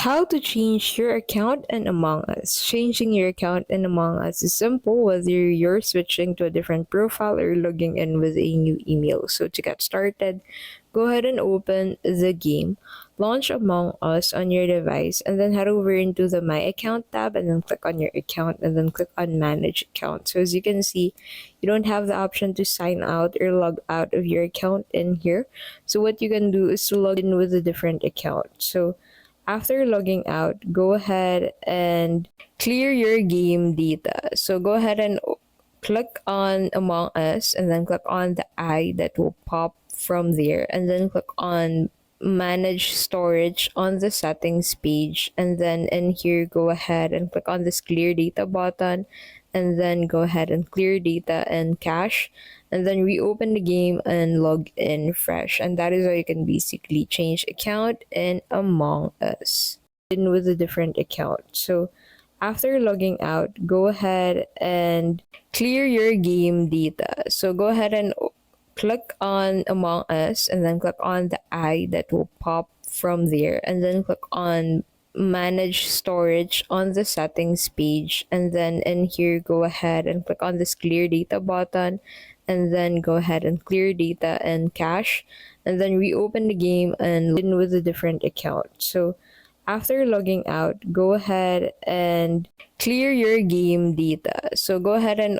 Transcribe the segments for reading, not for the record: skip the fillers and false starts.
How to change your account in Among Us. Changing your account in Among Us is simple whether you're switching to a different profile or logging in with a new email. So to get started, go ahead and open the game, launch Among Us on your device, and then head over into the My Account tab and then click on your account and then click on Manage Account. So as you can see, you don't have the option to sign out or log out of your account in here. So what you can do is to log in with a different account. So after logging out, go ahead and clear your game data. So go ahead and click on Among Us and then click on the eye that will pop from there and then click on manage storage on the settings page, and then in here go ahead and click on this clear data button and then go ahead and clear data and cache, and then reopen the game and log in fresh, and that is how you can basically change account in Among Us in with a different account. So after logging out, go ahead and clear your game data. So go ahead and click on Among Us and then click on the eye that will pop from there and then click on manage storage on the settings page, and then in here go ahead and click on this clear data button and then go ahead and clear data and cache, and then reopen the game and log in with a different account. So after logging out, go ahead and clear your game data. So go ahead and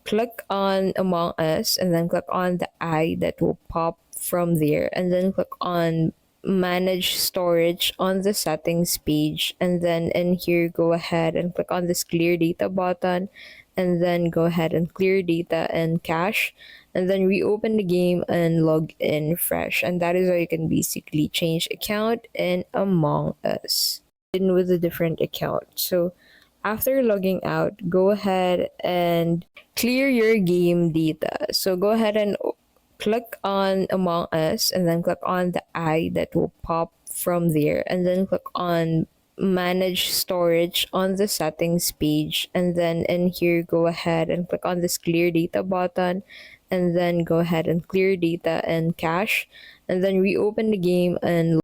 click on Among Us and then click on the eye that will pop from there and then click on manage storage on the settings page, and then in here go ahead and click on this clear data button and then go ahead and clear data and cache, and then reopen the game and log in fresh, and that is how you can basically change account in Among Us in with a different account. So after logging out, go ahead and clear your game data. So go ahead and click on Among Us and then click on the eye that will pop from there and then click on manage storage on the settings page, and then in here go ahead and click on this clear data button and then go ahead and clear data and cache, and then reopen the game and